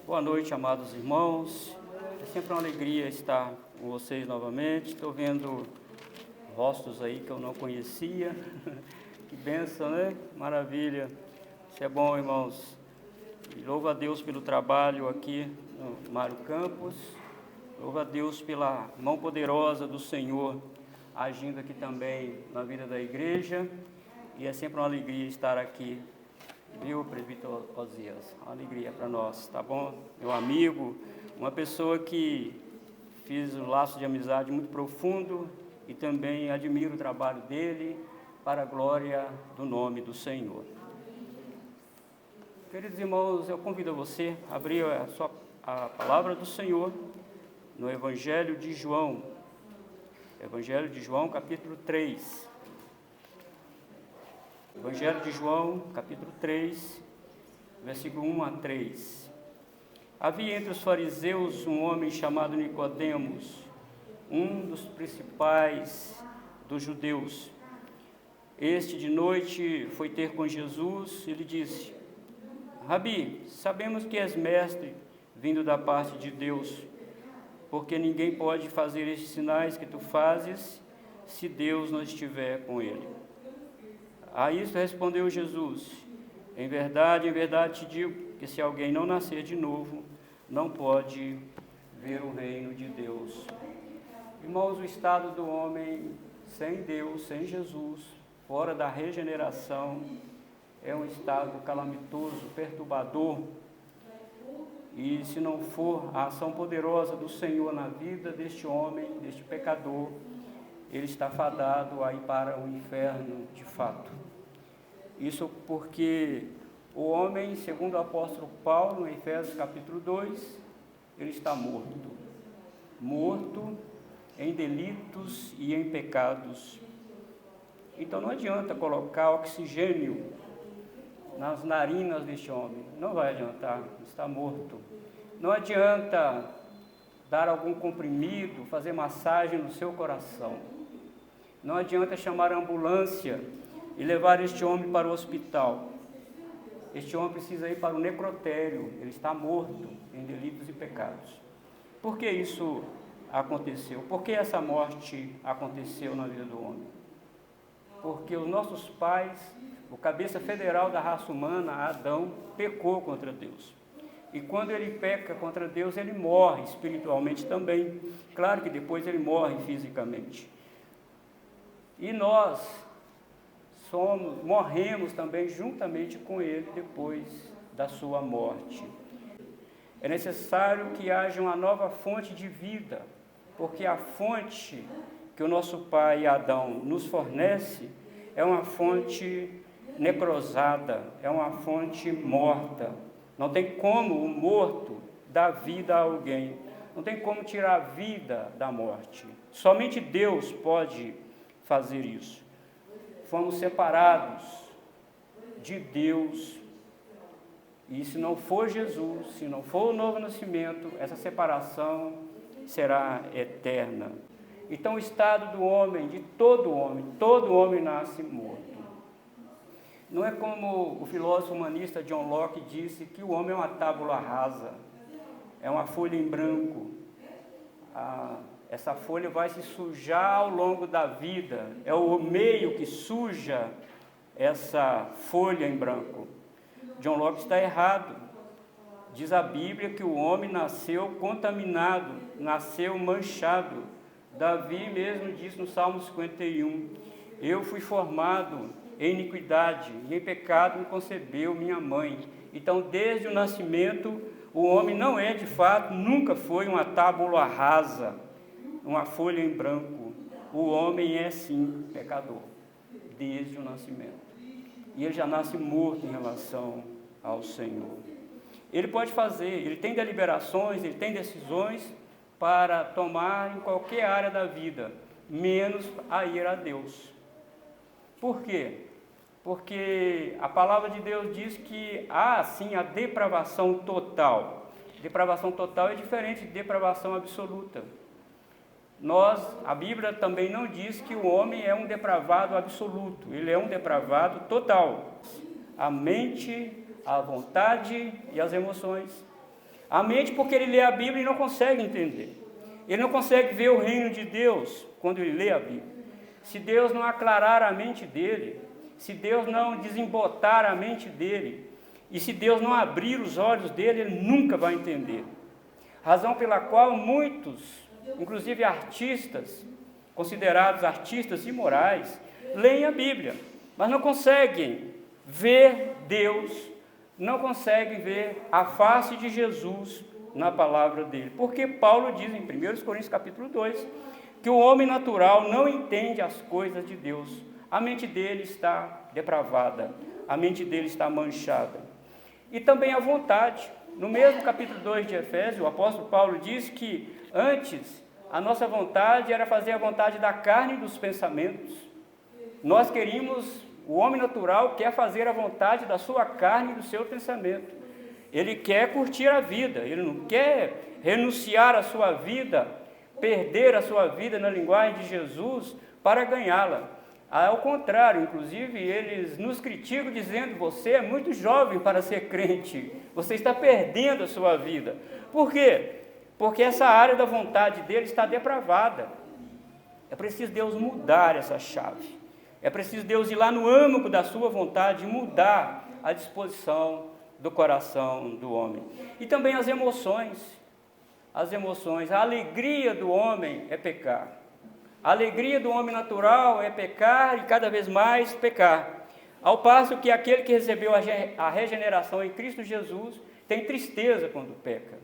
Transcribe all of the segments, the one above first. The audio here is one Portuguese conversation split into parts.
Boa noite, amados irmãos. É sempre uma alegria estar com vocês novamente. Estou vendo rostos aí que eu não conhecia. Que bênção, né? Maravilha. Isso é bom, irmãos. E louvo a Deus pelo trabalho aqui no Mário Campos. Louvo a Deus pela mão poderosa do Senhor agindo aqui também na vida da igreja. E é sempre uma alegria estar aqui. Viu, presbítero Osias? Uma alegria para nós, tá bom? Meu amigo, uma pessoa que fiz um laço de amizade muito profundo e também admiro o trabalho dele para a glória do nome do Senhor. Queridos irmãos, eu convido você a abrir a palavra do Senhor no Evangelho de João. Evangelho de João, capítulo 3. Evangelho de João, capítulo 3, versículo 1 a 3. Havia entre os fariseus um homem chamado Nicodemos, um dos principais dos judeus. Este de noite foi ter com Jesus e lhe disse: Rabi, sabemos que és mestre vindo da parte de Deus, porque ninguém pode fazer estes sinais que tu fazes se Deus não estiver com ele. A isto respondeu Jesus: em verdade te digo que se alguém não nascer de novo, não pode ver o reino de Deus. Irmãos, o estado do homem sem Deus, sem Jesus, fora da regeneração, é um estado calamitoso, perturbador. E se não for a ação poderosa do Senhor na vida deste homem, deste pecador, ele está fadado a ir para o inferno de fato. Isso porque o homem, segundo o apóstolo Paulo, em Efésios capítulo 2, ele está morto. Morto em delitos e em pecados. Então não adianta colocar oxigênio nas narinas deste homem. Não vai adiantar, está morto. Não adianta dar algum comprimido, fazer massagem no seu coração. Não adianta chamar a ambulância e levar este homem para o hospital. Este homem precisa ir para o necrotério, ele está morto em delitos e pecados. Por que isso aconteceu? Por que essa morte aconteceu na vida do homem? Porque os nossos pais, o cabeça federal da raça humana, Adão, pecou contra Deus. E quando ele peca contra Deus, ele morre espiritualmente também. Claro que depois ele morre fisicamente. E nós morremos também juntamente com ele depois da sua morte. É necessário que haja uma nova fonte de vida, porque a fonte que o nosso pai Adão nos fornece é uma fonte necrosada, é uma fonte morta. Não tem como o morto dar vida a alguém, não tem como tirar a vida da morte. Somente Deus pode fazer isso. Fomos separados de Deus, e se não for Jesus, se não for o novo nascimento, essa separação será eterna. Então o estado do homem, de todo homem nasce morto. Não é como o filósofo humanista John Locke disse, que o homem é uma tábula rasa, é uma folha em branco. Essa folha vai se sujar ao longo da vida, é o meio que suja essa folha em branco. John Locke está errado. Diz a Bíblia que o homem nasceu contaminado, nasceu manchado. Davi mesmo diz no Salmo 51, eu fui formado em iniquidade, e em pecado me concebeu minha mãe. Então, desde o nascimento, o homem não é de fato, nunca foi uma tábula rasa, uma folha em branco. O homem é sim pecador, desde o nascimento. E ele já nasce morto em relação ao Senhor. Ele pode fazer, ele tem deliberações, ele tem decisões para tomar em qualquer área da vida, menos a ir a Deus. Por quê? Porque a palavra de Deus diz que há sim a depravação total. Depravação total é diferente de depravação absoluta. A Bíblia também não diz que o homem é um depravado absoluto, ele é um depravado total. A mente, a vontade e as emoções. A mente porque ele lê a Bíblia e não consegue entender. Ele não consegue ver o reino de Deus quando ele lê a Bíblia. Se Deus não aclarar a mente dele, se Deus não desembotar a mente dele, e se Deus não abrir os olhos dele, ele nunca vai entender. Razão pela qual muitos, inclusive artistas, considerados artistas imorais, leem a Bíblia, mas não conseguem ver Deus, não conseguem ver a face de Jesus na palavra dele. Porque Paulo diz em 1 Coríntios capítulo 2, que o homem natural não entende as coisas de Deus. A mente dele está depravada, a mente dele está manchada. E também a vontade. No mesmo capítulo 2 de Efésios, o apóstolo Paulo diz que antes a nossa vontade era fazer a vontade da carne e dos pensamentos. Nós queríamos, o homem natural quer fazer a vontade da sua carne e do seu pensamento. Ele quer curtir a vida, ele não quer renunciar à sua vida, perder a sua vida na linguagem de Jesus para ganhá-la. Ao contrário, inclusive, eles nos criticam dizendo: você é muito jovem para ser crente, você está perdendo a sua vida. Por quê? Porque essa área da vontade dele está depravada. É preciso Deus mudar essa chave. É preciso Deus ir lá no âmago da sua vontade e mudar a disposição do coração do homem. E também as emoções. As emoções. A alegria do homem é pecar. A alegria do homem natural é pecar e cada vez mais pecar. Ao passo que aquele que recebeu a regeneração em Cristo Jesus tem tristeza quando peca.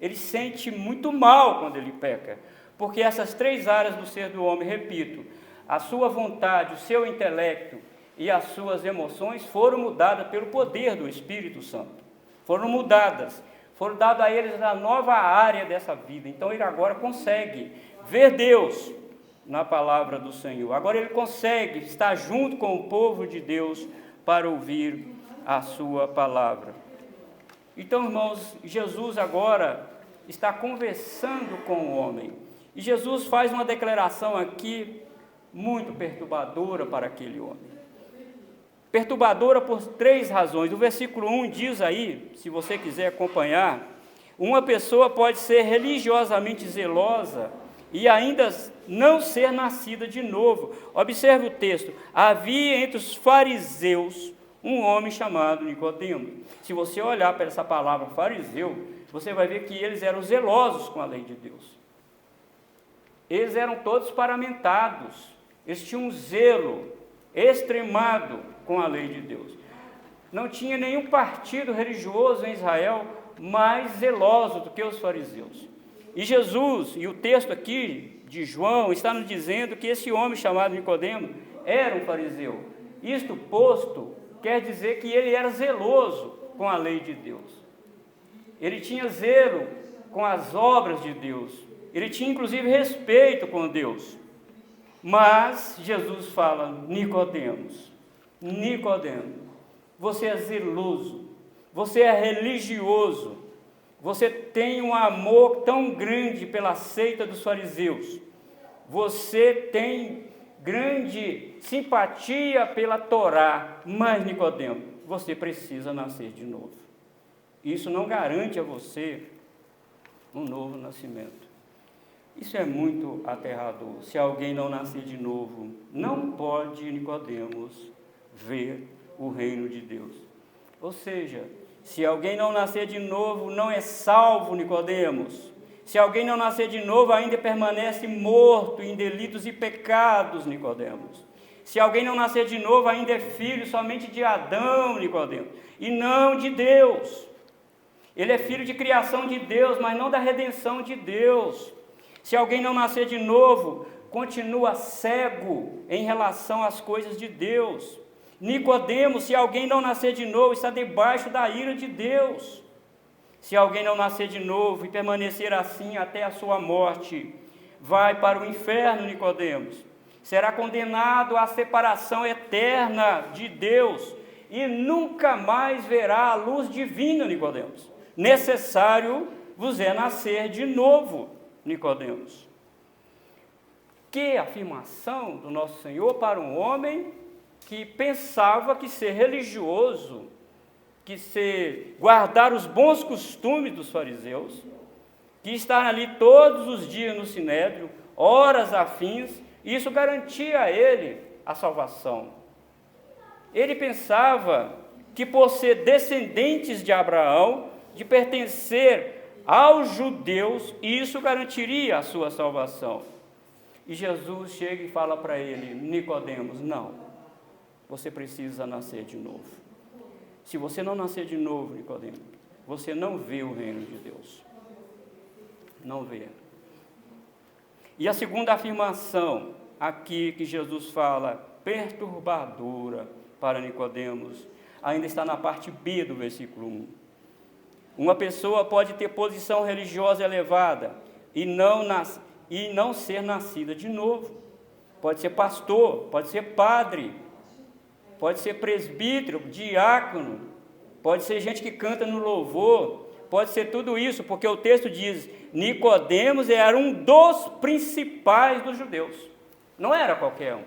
Ele sente muito mal quando ele peca. Porque essas três áreas do ser do homem, repito, a sua vontade, o seu intelecto e as suas emoções foram mudadas pelo poder do Espírito Santo. Foram mudadas. Foram dadas a eles a nova área dessa vida. Então ele agora consegue ver Deus na palavra do Senhor. Agora ele consegue estar junto com o povo de Deus para ouvir a sua palavra. Então, irmãos, Jesus agora está conversando com o homem. E Jesus faz uma declaração aqui muito perturbadora para aquele homem. Perturbadora por três razões. O versículo 1 diz aí, se você quiser acompanhar, uma pessoa pode ser religiosamente zelosa e ainda não ser nascida de novo. Observe o texto. Havia entre os fariseus um homem chamado Nicodemo. Se você olhar para essa palavra fariseu, você vai ver que eles eram zelosos com a lei de Deus. Eles eram todos paramentados. Eles tinham um zelo extremado com a lei de Deus. Não tinha nenhum partido religioso em Israel mais zeloso do que os fariseus. E Jesus, e o texto aqui de João, está nos dizendo que esse homem chamado Nicodemo era um fariseu. Isto posto, quer dizer que ele era zeloso com a lei de Deus. Ele tinha zelo com as obras de Deus. Ele tinha inclusive respeito com Deus. Mas Jesus fala: Nicodemo, você é zeloso, você é religioso, você tem um amor tão grande pela seita dos fariseus, você tem grande simpatia pela Torá, mas Nicodemo, você precisa nascer de novo. Isso não garante a você um novo nascimento. Isso é muito aterrador. Se alguém não nascer de novo, não pode, Nicodemos, ver o reino de Deus. Ou seja, se alguém não nascer de novo, não é salvo, Nicodemos. Se alguém não nascer de novo, ainda permanece morto em delitos e pecados, Nicodemos. Se alguém não nascer de novo, ainda é filho somente de Adão, Nicodemos, e não de Deus. Ele é filho de criação de Deus, mas não da redenção de Deus. Se alguém não nascer de novo, continua cego em relação às coisas de Deus. Nicodemo, se alguém não nascer de novo, está debaixo da ira de Deus. Se alguém não nascer de novo e permanecer assim até a sua morte, vai para o inferno, Nicodemos. Será condenado à separação eterna de Deus e nunca mais verá a luz divina, Nicodemos. Necessário vos é nascer de novo, Nicodemos. Que afirmação do nosso Senhor para um homem que pensava que ser religioso, que ser guardar os bons costumes dos fariseus, que estar ali todos os dias no sinédrio, horas afins, e isso garantia a ele a salvação. Ele pensava que por ser descendentes de Abraão, de pertencer aos judeus, isso garantiria a sua salvação. E Jesus chega e fala para ele: Nicodemos, não, você precisa nascer de novo. Se você não nascer de novo, Nicodemos, você não vê o reino de Deus. Não vê. E a segunda afirmação aqui que Jesus fala, perturbadora para Nicodemos, ainda está na parte B do versículo 1. Uma pessoa pode ter posição religiosa elevada e não ser nascida de novo. Pode ser pastor, pode ser padre, pode ser presbítero, diácono, pode ser gente que canta no louvor, pode ser tudo isso, porque o texto diz: Nicodemos era um dos principais dos judeus, não era qualquer um.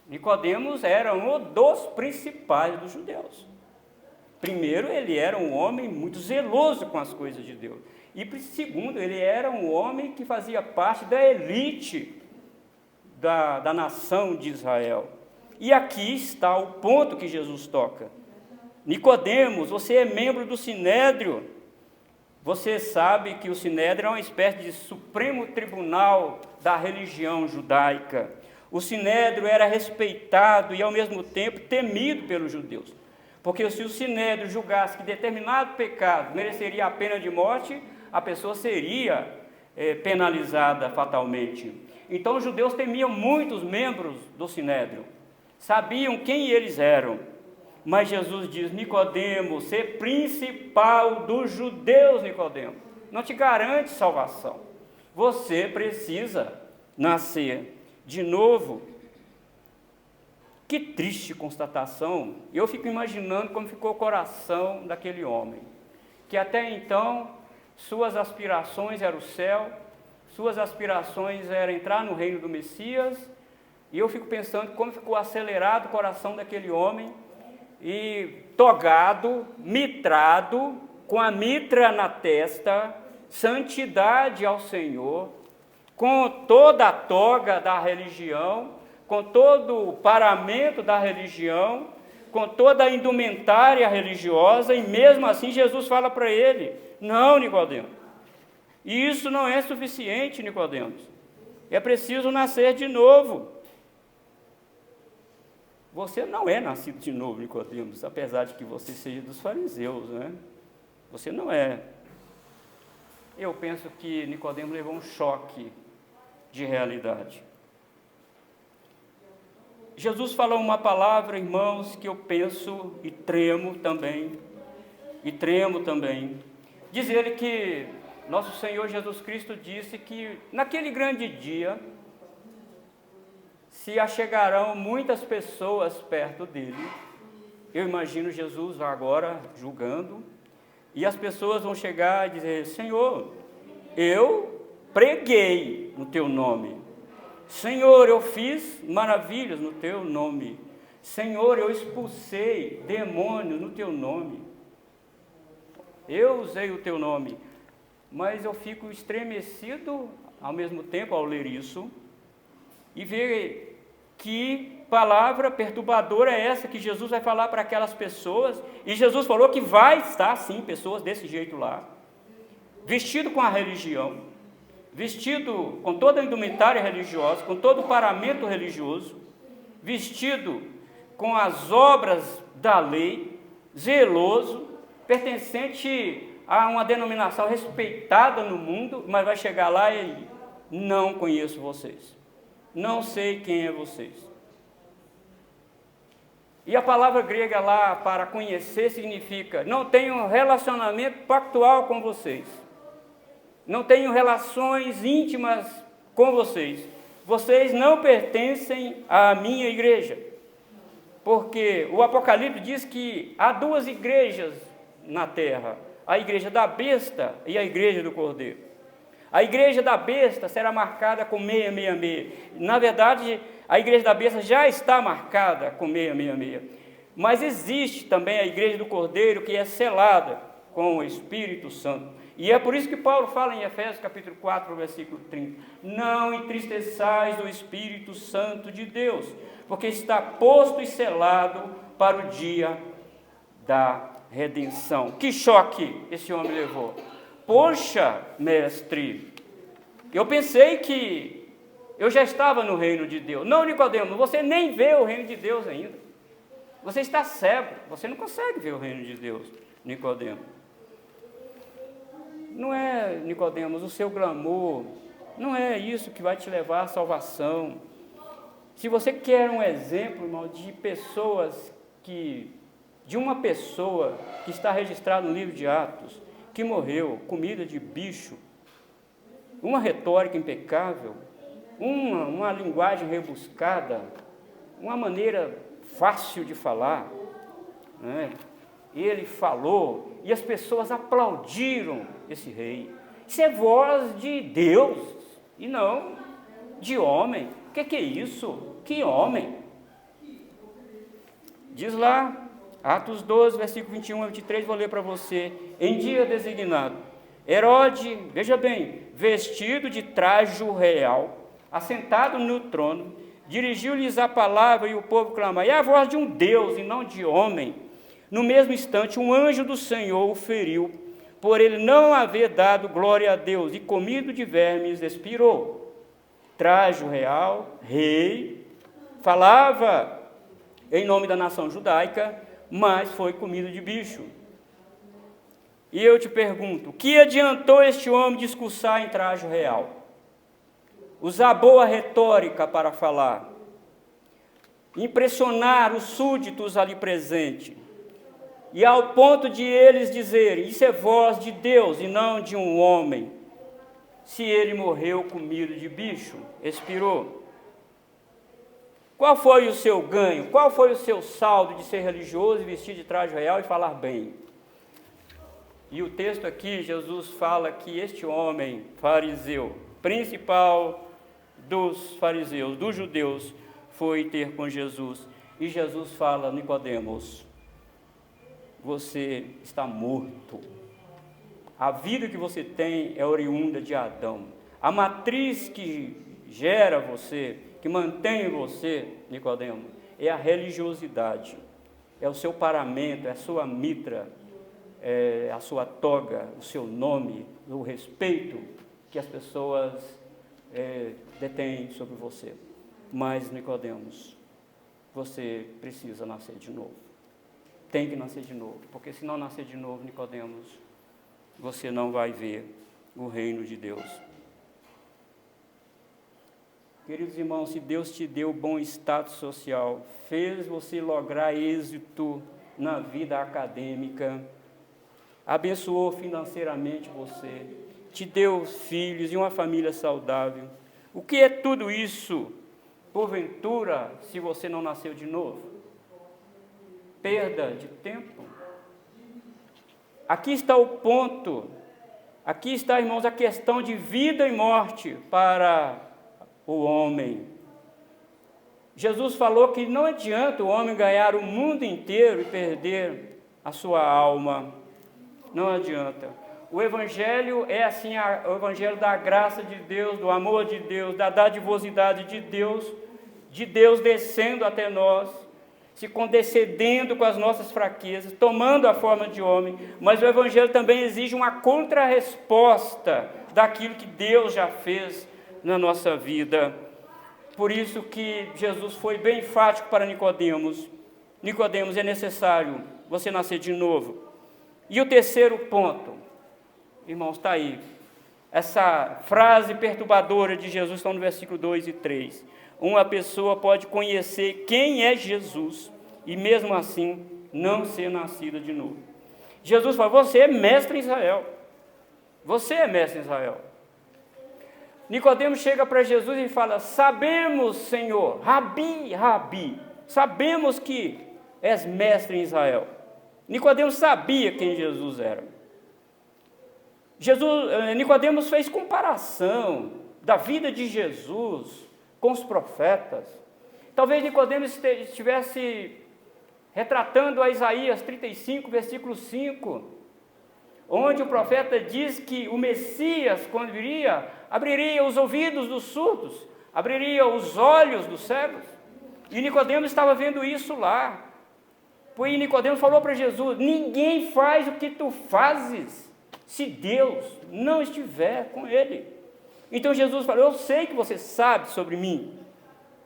Nicodemos era um dos principais dos judeus. Primeiro, ele era um homem muito zeloso com as coisas de Deus. E segundo, ele era um homem que fazia parte da elite da nação de Israel. E aqui está o ponto que Jesus toca. Nicodemos, você é membro do Sinédrio. Você sabe que o Sinédrio é uma espécie de supremo tribunal da religião judaica. O Sinédrio era respeitado e, ao mesmo tempo, temido pelos judeus. Porque se o Sinédrio julgasse que determinado pecado mereceria a pena de morte, a pessoa seria penalizada fatalmente. Então, os judeus temiam muito os membros do Sinédrio. Sabiam quem eles eram. Mas Jesus diz: Nicodemos, ser principal dos judeus, Nicodemos, não te garante salvação. Você precisa nascer de novo. Que triste constatação. Eu fico imaginando como ficou o coração daquele homem, que até então suas aspirações eram o céu, suas aspirações eram entrar no reino do Messias, e eu fico pensando como ficou acelerado o coração daquele homem, e togado, mitrado, com a mitra na testa, santidade ao Senhor, com toda a toga da religião, com todo o paramento da religião, com toda a indumentária religiosa, e mesmo assim Jesus fala para ele: não, Nicodemos, isso não é suficiente, Nicodemos, é preciso nascer de novo. Você não é nascido de novo, Nicodemos, apesar de que você seja dos fariseus, né? Você não é. Eu penso que Nicodemos levou um choque de realidade. Jesus falou uma palavra, irmãos, que eu penso e tremo também. Diz ele que nosso Senhor Jesus Cristo disse que naquele grande dia se achegarão muitas pessoas perto dele. Eu imagino Jesus agora julgando, e as pessoas vão chegar e dizer: Senhor, eu preguei no teu nome. Senhor, eu fiz maravilhas no teu nome. Senhor, eu expulsei demônios no teu nome. Eu usei o teu nome. Mas eu fico estremecido ao mesmo tempo ao ler isso e ver que palavra perturbadora é essa que Jesus vai falar para aquelas pessoas. E Jesus falou que vai estar sim pessoas desse jeito lá, vestido com a religião, vestido com toda a indumentária religiosa, com todo o paramento religioso, vestido com as obras da lei, zeloso, pertencente a uma denominação respeitada no mundo, mas vai chegar lá e: não conheço vocês, não sei quem é vocês. E a palavra grega lá para conhecer significa: não tenho relacionamento pactual com vocês, não tenho relações íntimas com vocês, vocês não pertencem à minha igreja, porque o Apocalipse diz que há duas igrejas na terra: a igreja da besta e a igreja do Cordeiro. A igreja da besta será marcada com 666. Na verdade, a igreja da besta já está marcada com 666. Mas existe também a igreja do Cordeiro, que é selada com o Espírito Santo. E é por isso que Paulo fala em Efésios capítulo 4, versículo 30, não entristeçais o Espírito Santo de Deus, porque está posto e selado para o dia da redenção. Que choque esse homem levou. Poxa, mestre, eu pensei que eu já estava no reino de Deus. Não, Nicodemo, você nem vê o reino de Deus ainda. Você está cego, você não consegue ver o reino de Deus, Nicodemo. Não é, Nicodemos, o seu glamour, não é isso que vai te levar à salvação. Se você quer um exemplo, irmão, de uma pessoa que está registrada no livro de Atos, que morreu, comida de bicho, uma retórica impecável, uma linguagem rebuscada, uma maneira fácil de falar, né? Ele falou e as pessoas aplaudiram esse rei. Isso é voz de Deus e não de homem. O que é isso? Que homem? Diz lá, Atos 12, versículo 21 a 23, vou ler para você. Em dia designado, Herode, veja bem, vestido de trajo real, assentado no trono, dirigiu-lhes a palavra e o povo clama. É a voz de um Deus e não de homem. No mesmo instante, um anjo do Senhor o feriu, por ele não haver dado glória a Deus, e comido de vermes expirou. Trajo real, rei, falava em nome da nação judaica, mas foi comido de bicho. E eu te pergunto, que adiantou este homem discursar em trajo real? Usar boa retórica para falar, impressionar os súditos ali presentes, e ao ponto de eles dizerem, isso é voz de Deus e não de um homem, se ele morreu comido de bicho, expirou. Qual foi o seu ganho? Qual foi o seu saldo de ser religioso, vestir de traje real e falar bem? E o texto aqui, Jesus fala que este homem fariseu, principal dos fariseus, dos judeus, foi ter com Jesus. E Jesus fala, Nicodemos, você está morto. A vida que você tem é oriunda de Adão. A matriz que gera você, que mantém você, Nicodemo, é a religiosidade. É o seu paramento, é a sua mitra, é a sua toga, o seu nome, o respeito que as pessoas detêm sobre você. Mas, Nicodemos, você precisa nascer de novo. Tem que nascer de novo, porque se não nascer de novo, Nicodemos, você não vai ver o reino de Deus. Queridos irmãos, se Deus te deu bom status social, fez você lograr êxito na vida acadêmica, abençoou financeiramente você, te deu filhos e uma família saudável, o que é tudo isso, porventura, se você não nasceu de novo? Perda de tempo. Aqui está o ponto, aqui está, irmãos, a questão de vida e morte para o homem. Jesus falou que não adianta o homem ganhar o mundo inteiro e perder a sua alma. Não adianta. O Evangelho é assim, o Evangelho da graça de Deus, do amor de Deus, da dadivosidade de Deus descendo até nós, se condescendendo com as nossas fraquezas, tomando a forma de homem, mas o Evangelho também exige uma contrarresposta daquilo que Deus já fez na nossa vida. Por isso que Jesus foi bem enfático para Nicodemos. Nicodemos, é necessário você nascer de novo. E o terceiro ponto, irmãos, está aí. Essa frase perturbadora de Jesus está no versículo 2 e 3. Uma pessoa pode conhecer quem é Jesus e mesmo assim não ser nascida de novo. Jesus fala, você é mestre em Israel. Você é mestre em Israel. Nicodemos chega para Jesus e fala, sabemos, Senhor, Rabi, sabemos que és mestre em Israel. Nicodemos sabia quem Jesus era. Nicodemos fez comparação da vida de Jesus com os profetas. Talvez Nicodemos estivesse retratando a Isaías 35, versículo 5, onde o profeta diz que o Messias, quando viria, abriria os ouvidos dos surdos, abriria os olhos dos cegos. E Nicodemos estava vendo isso lá. Pois Nicodemos falou para Jesus: ninguém faz o que tu fazes se Deus não estiver com ele. Então Jesus falou: eu sei que você sabe sobre mim,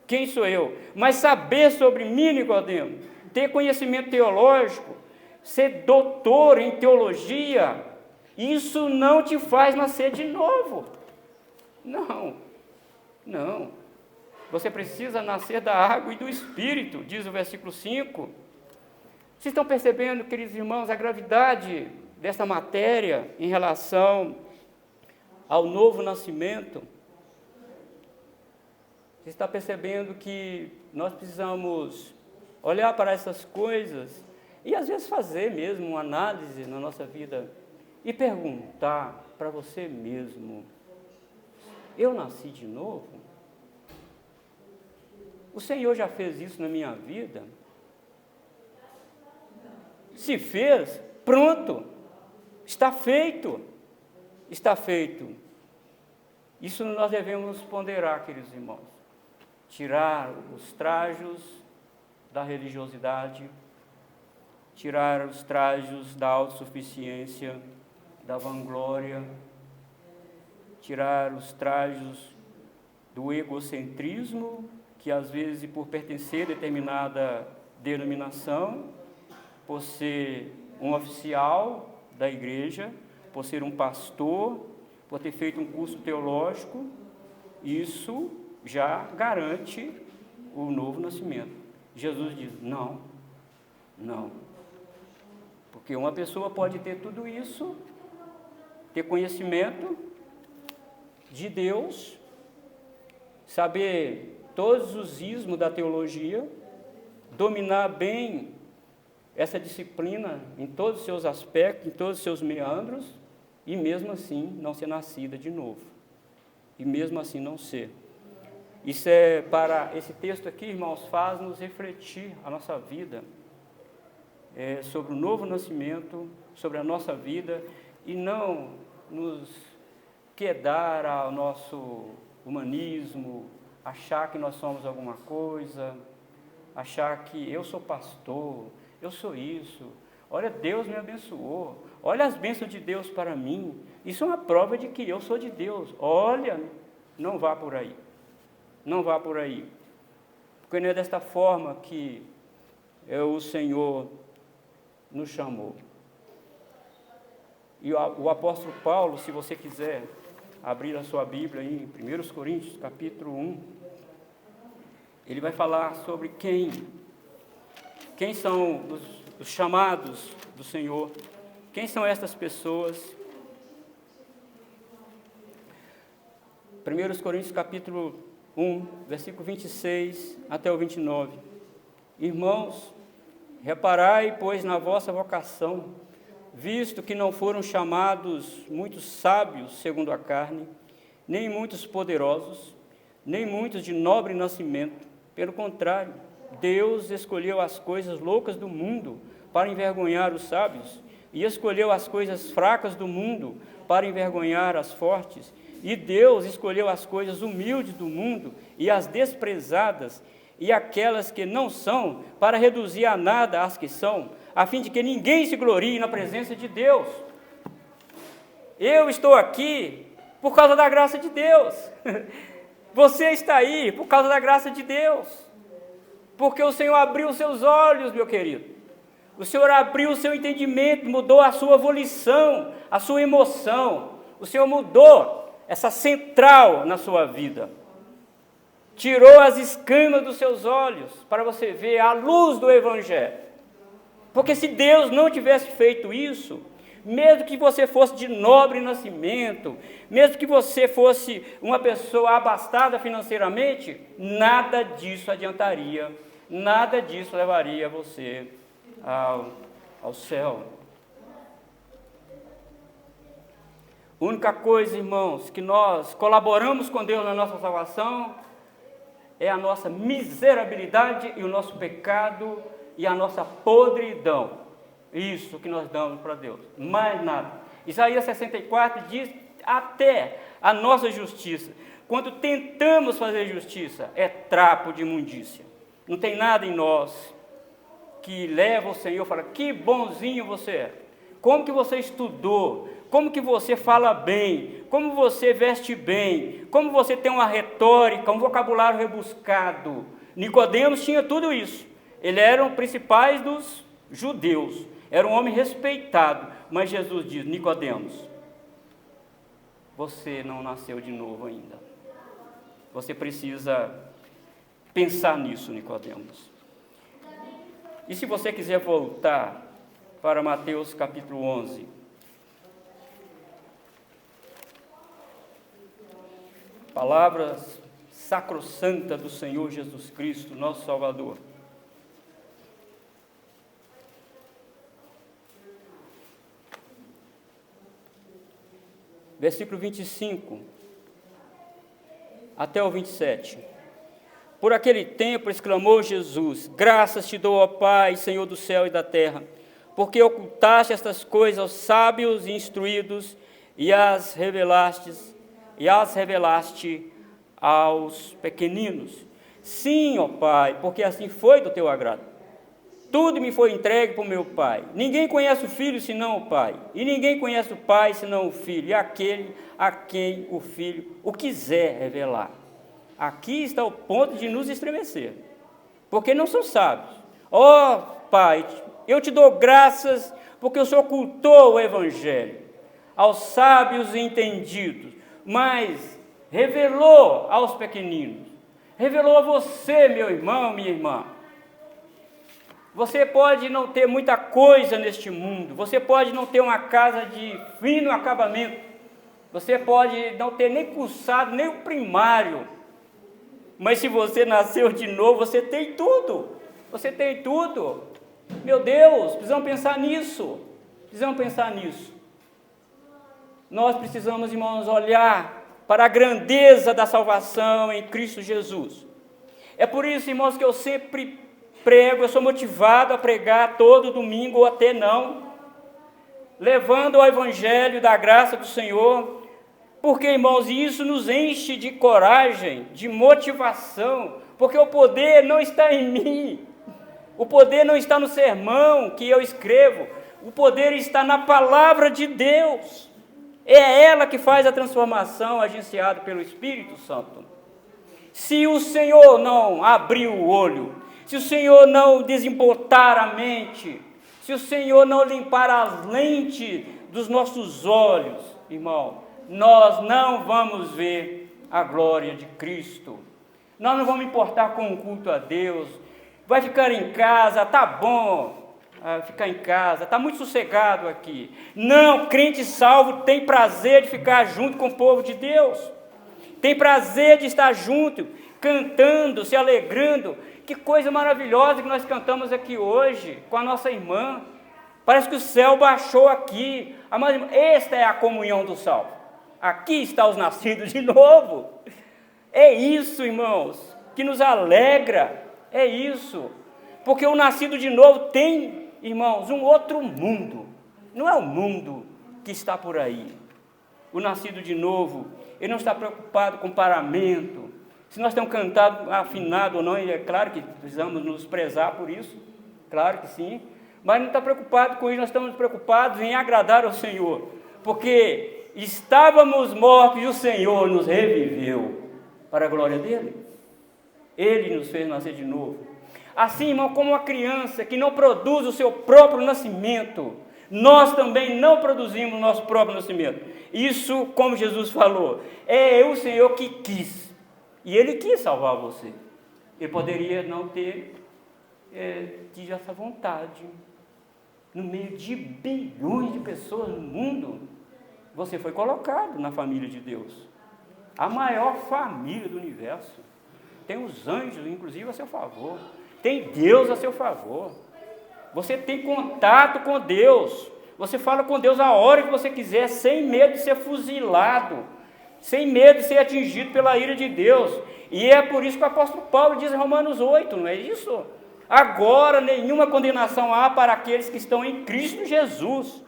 quem sou eu, mas saber sobre mim, Nicodemos, ter conhecimento teológico, ser doutor em teologia, isso não te faz nascer de novo. Não. Você precisa nascer da água e do Espírito, diz o versículo 5. Vocês estão percebendo, queridos irmãos, a gravidade dessa matéria em relação ao novo nascimento? Você está percebendo que nós precisamos olhar para essas coisas e às vezes fazer mesmo uma análise na nossa vida e perguntar para você mesmo: eu nasci de novo? O Senhor já fez isso na minha vida? Se fez, pronto, está feito, está feito. Isso nós devemos ponderar, queridos irmãos. Tirar os trajos da religiosidade, tirar os trajos da autossuficiência, da vanglória, tirar os trajos do egocentrismo, que às vezes, por pertencer a determinada denominação, por ser um oficial da igreja, por ser um pastor, por ter feito um curso teológico, isso já garante o novo nascimento. Jesus diz: não. Porque uma pessoa pode ter tudo isso, ter conhecimento de Deus, saber todos os ismos da teologia, dominar bem essa disciplina em todos os seus aspectos, em todos os seus meandros, e mesmo assim não ser nascida de novo. E mesmo assim não ser. Isso é para esse texto aqui, irmãos, faz-nos refletir a nossa vida sobre o novo nascimento, sobre a nossa vida, e não nos quedar ao nosso humanismo, achar que nós somos alguma coisa, achar que eu sou pastor, eu sou isso, olha, Deus me abençoou, olha as bênçãos de Deus para mim, isso é uma prova de que eu sou de Deus. Olha, não vá por aí, porque não é desta forma que o Senhor nos chamou. E o apóstolo Paulo, se você quiser abrir a sua Bíblia aí, em 1 Coríntios, capítulo 1, ele vai falar sobre quem são os chamados do Senhor, quem são estas pessoas. 1 Coríntios, capítulo 1, versículo 26 até o 29. Irmãos, reparai, pois, na vossa vocação, visto que não foram chamados muitos sábios segundo a carne, nem muitos poderosos, nem muitos de nobre nascimento. Pelo contrário, Deus escolheu as coisas loucas do mundo para envergonhar os sábios, e escolheu as coisas fracas do mundo para envergonhar as fortes. E Deus escolheu as coisas humildes do mundo e as desprezadas e aquelas que não são, para reduzir a nada as que são, a fim de que ninguém se glorie na presença de Deus. Eu estou aqui por causa da graça de Deus. Você está aí por causa da graça de Deus. Porque o Senhor abriu os seus olhos, meu querido. O Senhor abriu o seu entendimento, mudou a sua volição, a sua emoção. O Senhor mudou essa central na sua vida. Tirou as escamas dos seus olhos para você ver a luz do Evangelho. Porque se Deus não tivesse feito isso, mesmo que você fosse de nobre nascimento, mesmo que você fosse uma pessoa abastada financeiramente, nada disso adiantaria, nada disso levaria você ao céu. A única coisa, irmãos, que nós colaboramos com Deus na nossa salvação é a nossa miserabilidade e o nosso pecado e a nossa podridão. Isso que nós damos para Deus, mais nada. Isaías 64 diz até a nossa justiça. Quando tentamos fazer justiça, é trapo de imundícia. Não tem nada em nós que leva o Senhor e fala, que bonzinho você é. Como que você estudou? Como que você fala bem? Como você veste bem? Como você tem uma retórica, um vocabulário rebuscado? Nicodemos tinha tudo isso. Ele era um principais dos judeus. Era um homem respeitado. Mas Jesus diz, Nicodemos, você não nasceu de novo ainda. Você precisa pensar nisso, Nicodemos. E se você quiser voltar para Mateus capítulo 11, palavras sacrossantas do Senhor Jesus Cristo, nosso Salvador. Versículo 25 até o 27. Por aquele tempo exclamou Jesus, graças te dou, ó Pai, Senhor do céu e da terra, porque ocultaste estas coisas aos sábios e instruídos e as revelaste aos pequeninos. Sim, ó Pai, porque assim foi do teu agrado. Tudo me foi entregue por meu Pai. Ninguém conhece o Filho senão o Pai, e ninguém conhece o Pai senão o Filho, e aquele a quem o Filho o quiser revelar. Aqui está o ponto de nos estremecer, porque não são sábios. Ó Pai, eu te dou graças porque o Senhor ocultou o Evangelho aos sábios e entendidos, mas revelou aos pequeninos, revelou a você, meu irmão, minha irmã. Você pode não ter muita coisa neste mundo, você pode não ter uma casa de fino acabamento, você pode não ter nem cursado, nem o primário, mas se você nasceu de novo, você tem tudo, você tem tudo. Meu Deus, precisamos pensar nisso, Nós precisamos, irmãos, olhar para a grandeza da salvação em Cristo Jesus. É por isso, irmãos, que eu sempre prego, eu sou motivado a pregar todo domingo ou até não, levando o Evangelho da graça do Senhor, porque, irmãos, isso nos enche de coragem, de motivação, porque o poder não está em mim, o poder não está no sermão que eu escrevo, o poder está na palavra de Deus, é ela que faz a transformação agenciada pelo Espírito Santo. Se o Senhor não abrir o olho, se o Senhor não desembotar a mente, se o Senhor não limpar as lentes dos nossos olhos, irmão, nós não vamos ver a glória de Cristo. Nós não vamos importar com o culto a Deus. Vai ficar em casa, tá bom, ficar em casa, tá muito sossegado aqui. Não, crente salvo tem prazer de ficar junto com o povo de Deus. Tem prazer de estar junto, cantando, se alegrando. Que coisa maravilhosa que nós cantamos aqui hoje com a nossa irmã. Parece que o céu baixou aqui. Esta é a comunhão do salvo. Aqui está os nascidos de novo. É isso, irmãos, que nos alegra. É isso. Porque o nascido de novo tem, irmãos, um outro mundo. Não é o mundo que está por aí. O nascido de novo, ele não está preocupado com paramento. Se nós temos cantado afinado ou não, é claro que precisamos nos prezar por isso, claro que sim, mas não está preocupado com isso, nós estamos preocupados em agradar ao Senhor, porque estávamos mortos e o Senhor nos reviveu, para a glória dEle, Ele nos fez nascer de novo. Assim, irmão, como uma criança que não produz o seu próprio nascimento, nós também não produzimos o nosso próprio nascimento. Isso, como Jesus falou, é o Senhor que quis. E Ele quis salvar você. Ele poderia não ter tido essa vontade. No meio de bilhões de pessoas no mundo, você foi colocado na família de Deus. A maior família do universo. Tem os anjos, inclusive, a seu favor. Tem Deus a seu favor. Você tem contato com Deus. Você fala com Deus a hora que você quiser, sem medo de ser fuzilado, sem medo de ser atingido pela ira de Deus. E é por isso que o apóstolo Paulo diz em Romanos 8, não é isso? Agora nenhuma condenação há para aqueles que estão em Cristo Jesus.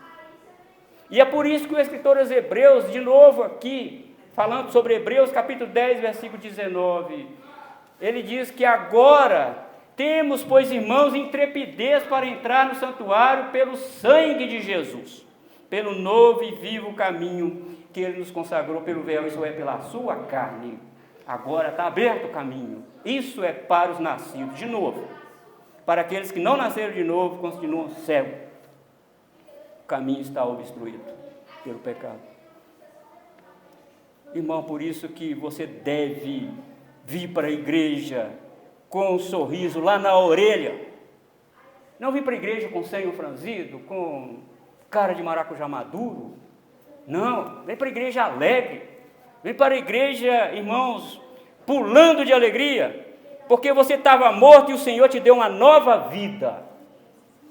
E é por isso que o escritor aos Hebreus, de novo aqui, falando sobre Hebreus capítulo 10, versículo 19, ele diz que agora temos, pois irmãos, intrepidez para entrar no santuário pelo sangue de Jesus, pelo novo e vivo caminho que ele nos consagrou pelo véu, isso é, pela sua carne. Agora está aberto o caminho. Isso é para os nascidos de novo. Para aqueles que não nasceram de novo, continuam cegos. O caminho está obstruído pelo pecado. Irmão, por isso que você deve vir para a igreja com um sorriso lá na orelha. Não vir para a igreja com senho franzido, com cara de maracujá maduro. Não, vem para a igreja alegre. Vem para a igreja, irmãos, pulando de alegria, porque você estava morto e o Senhor te deu uma nova vida.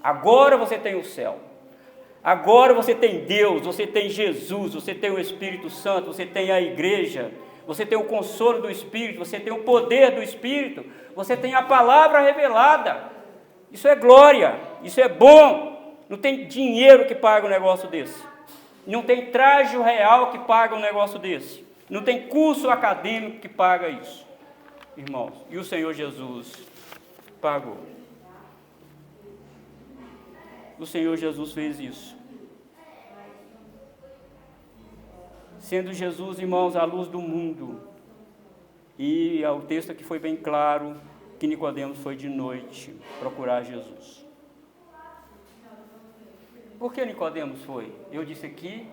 Agora você tem o céu. Agora você tem Deus, você tem Jesus, você tem o Espírito Santo, você tem a igreja, você tem o consolo do Espírito, você tem o poder do Espírito, você tem a palavra revelada. Isso é glória, isso é bom. Não tem dinheiro que paga um negócio desse. Não tem traje real que paga um negócio desse. Não tem curso acadêmico que paga isso, irmãos. E o Senhor Jesus pagou. O Senhor Jesus fez isso. Sendo Jesus, irmãos, a luz do mundo. E o texto aqui foi bem claro, que Nicodemos foi de noite procurar Jesus. Por que Nicodemos foi? Eu disse aqui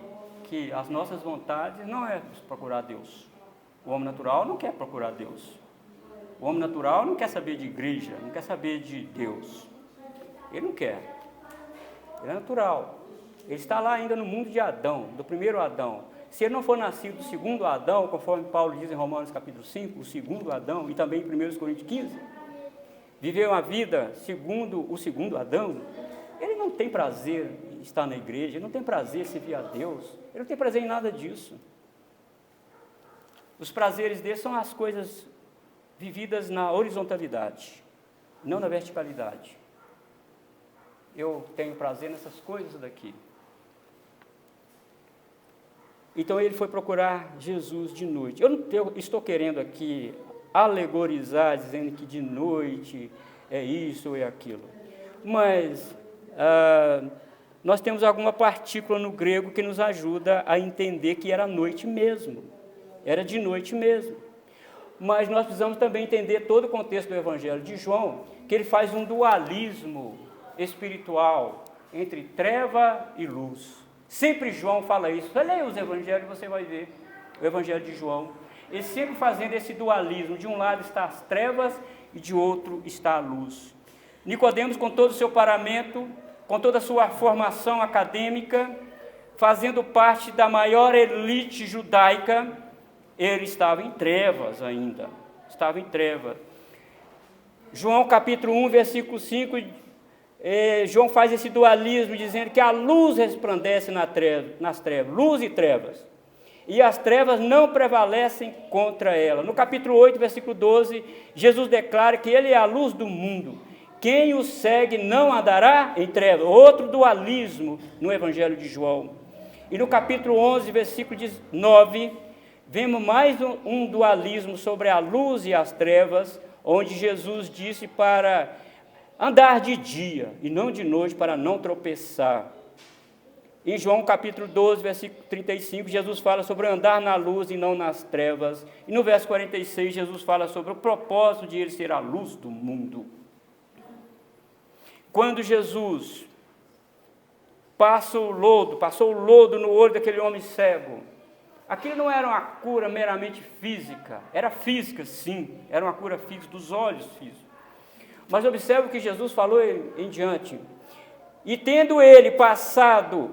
que as nossas vontades não é procurar Deus. O homem natural não quer procurar Deus. O homem natural não quer saber de igreja, não quer saber de Deus. Ele não quer. Ele é natural. Ele está lá ainda no mundo de Adão, do primeiro Adão. Se ele não for nascido do segundo Adão, conforme Paulo diz em Romanos capítulo 5, o segundo Adão, e também em 1 Coríntios 15, viveu uma vida segundo o segundo Adão, ele não tem prazer em estar na igreja, ele não tem prazer em servir a Deus, ele não tem prazer em nada disso. Os prazeres dele são as coisas vividas na horizontalidade, não na verticalidade. Eu tenho prazer nessas coisas daqui. Então ele foi procurar Jesus de noite. Eu não estou querendo aqui alegorizar, dizendo que de noite é isso ou é aquilo. Mas nós temos alguma partícula no grego que nos ajuda a entender que era noite mesmo. Era de noite mesmo. Mas nós precisamos também entender todo o contexto do Evangelho de João, que ele faz um dualismo espiritual entre treva e luz. Sempre João fala isso. Você lê os evangelhos, você vai ver o evangelho de João. Ele sempre fazendo esse dualismo. De um lado está as trevas e de outro está a luz. Nicodemos, com todo o seu paramento, com toda a sua formação acadêmica, fazendo parte da maior elite judaica, ele estava em trevas ainda. Estava em trevas. João capítulo 1, versículo 5, João faz esse dualismo, dizendo que a luz resplandece nas trevas, luz e trevas, e as trevas não prevalecem contra ela. No capítulo 8, versículo 12, Jesus declara que ele é a luz do mundo. Quem o segue não andará em trevas. Outro dualismo no Evangelho de João. E no capítulo 11, versículo 9, vemos mais um dualismo sobre a luz e as trevas, onde Jesus disse para andar de dia e não de noite, para não tropeçar. Em João capítulo 12, versículo 35, Jesus fala sobre andar na luz e não nas trevas. E no verso 46, Jesus fala sobre o propósito de ele ser a luz do mundo. Quando Jesus passou o lodo no olho daquele homem cego, aquilo não era uma cura meramente física, era física sim, era uma cura física dos olhos físicos. Mas observe o que Jesus falou em diante. E tendo ele passado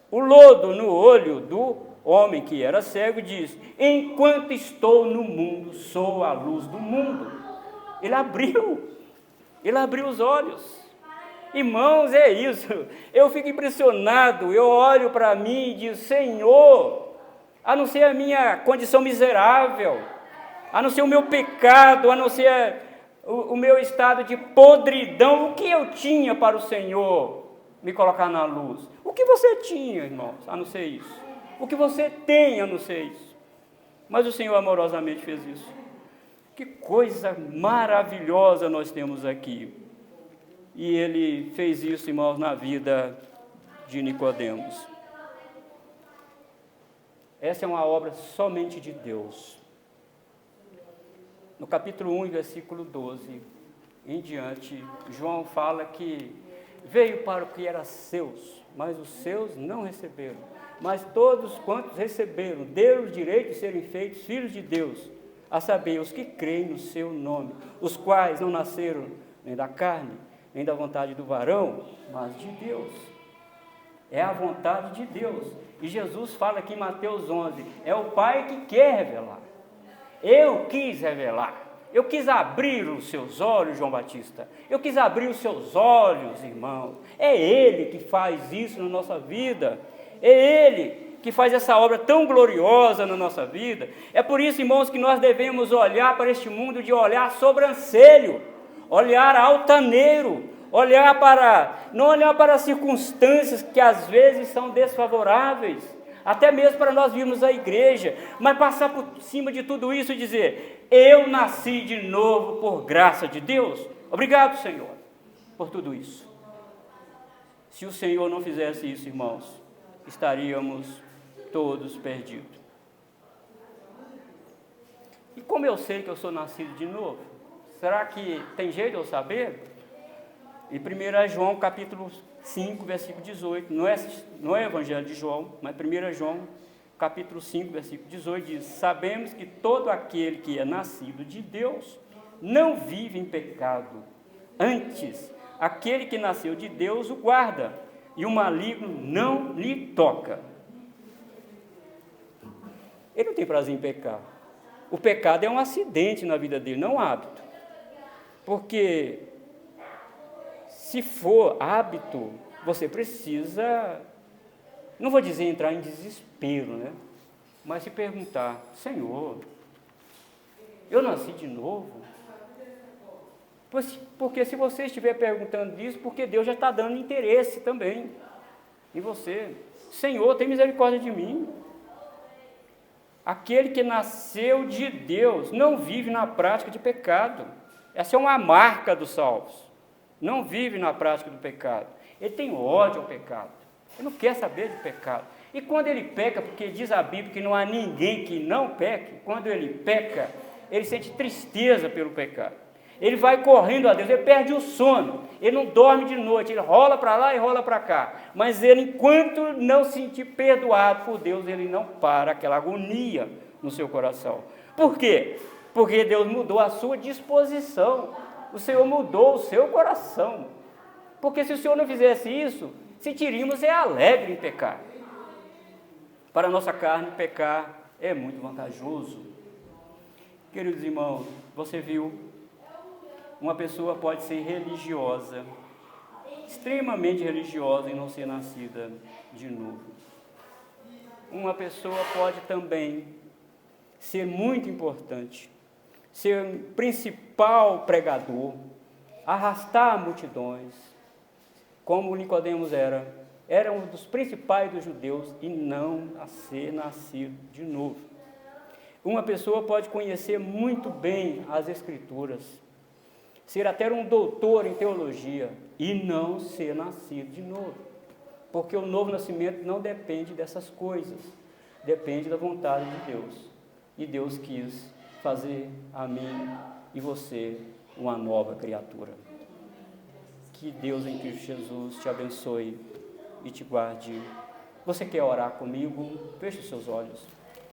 o lodo no olho do homem que era cego, diz: enquanto estou no mundo, sou a luz do mundo. Ele abriu os olhos. Irmãos, é isso. Eu fico impressionado, eu olho para mim e digo: Senhor, a não ser a minha condição miserável, a não ser o meu pecado, a não ser o meu estado de podridão, o que eu tinha para o Senhor me colocar na luz? O que você tinha, irmãos, a não ser isso? O que você tem, a não ser isso? Mas o Senhor amorosamente fez isso. Que coisa maravilhosa nós temos aqui. E Ele fez isso, irmãos, na vida de Nicodemos. Essa é uma obra somente de Deus. No capítulo 1, versículo 12 em diante, João fala que veio para o que era seus, mas os seus não receberam. Mas todos quantos receberam, deram o direito de serem feitos filhos de Deus, a saber, os que creem no seu nome, os quais não nasceram nem da carne, nem da vontade do varão, mas de Deus. É a vontade de Deus. E Jesus fala aqui em Mateus 11, é o Pai que quer revelar. Eu quis revelar. Eu quis abrir os seus olhos, João Batista. Eu quis abrir os seus olhos, irmãos. É Ele que faz isso na nossa vida. É Ele que faz essa obra tão gloriosa na nossa vida. É por isso, irmãos, que nós devemos olhar para este mundo de olhar sobrancelho, olhar altaneiro, não olhar para as circunstâncias que às vezes são desfavoráveis, até mesmo para nós virmos à igreja, mas passar por cima de tudo isso e dizer: eu nasci de novo por graça de Deus. Obrigado, Senhor, por tudo isso. Se o Senhor não fizesse isso, irmãos, estaríamos todos perdidos. E como eu sei que eu sou nascido de novo? Será que tem jeito de eu saber? Em 1 João capítulo 5, versículo 18, não é Evangelho de João, mas 1 João capítulo 5, versículo 18, diz: sabemos que todo aquele que é nascido de Deus não vive em pecado. Antes, aquele que nasceu de Deus o guarda, e o maligno não lhe toca. Ele não tem prazer em pecar. O pecado é um acidente na vida dele, não um hábito. Porque se for hábito, você precisa, não vou dizer entrar em desespero, né? Mas se perguntar: Senhor, eu nasci de novo? Porque se você estiver perguntando isso, porque Deus já está dando interesse também em você. Senhor, tem misericórdia de mim. Aquele que nasceu de Deus não vive na prática de pecado. Essa é uma marca dos salvos. Não vive na prática do pecado. Ele tem ódio ao pecado. Ele não quer saber de pecado. E quando ele peca, porque diz a Bíblia que não há ninguém que não peque, quando ele peca, ele sente tristeza pelo pecado. Ele vai correndo a Deus, ele perde o sono, ele não dorme de noite, ele rola para lá e rola para cá. Mas ele, enquanto não se sentir perdoado por Deus, ele não para aquela agonia no seu coração. Por quê? Porque Deus mudou a sua disposição. O Senhor mudou o seu coração. Porque se o Senhor não fizesse isso, sentiríamos alegre em pecar. Para a nossa carne, pecar é muito vantajoso. Queridos irmãos, você viu, uma pessoa pode ser religiosa, extremamente religiosa, e não ser nascida de novo. Uma pessoa pode também ser muito importante, ser o principal pregador, arrastar multidões, como Nicodemos era um dos principais dos judeus e não ser nascido de novo. Uma pessoa pode conhecer muito bem as Escrituras, ser até um doutor em teologia e não ser nascido de novo, porque o novo nascimento não depende dessas coisas, depende da vontade de Deus. E Deus quis fazer a mim e você uma nova criatura. Que Deus em Cristo Jesus te abençoe e te guarde. Você quer orar comigo? Feche os seus olhos.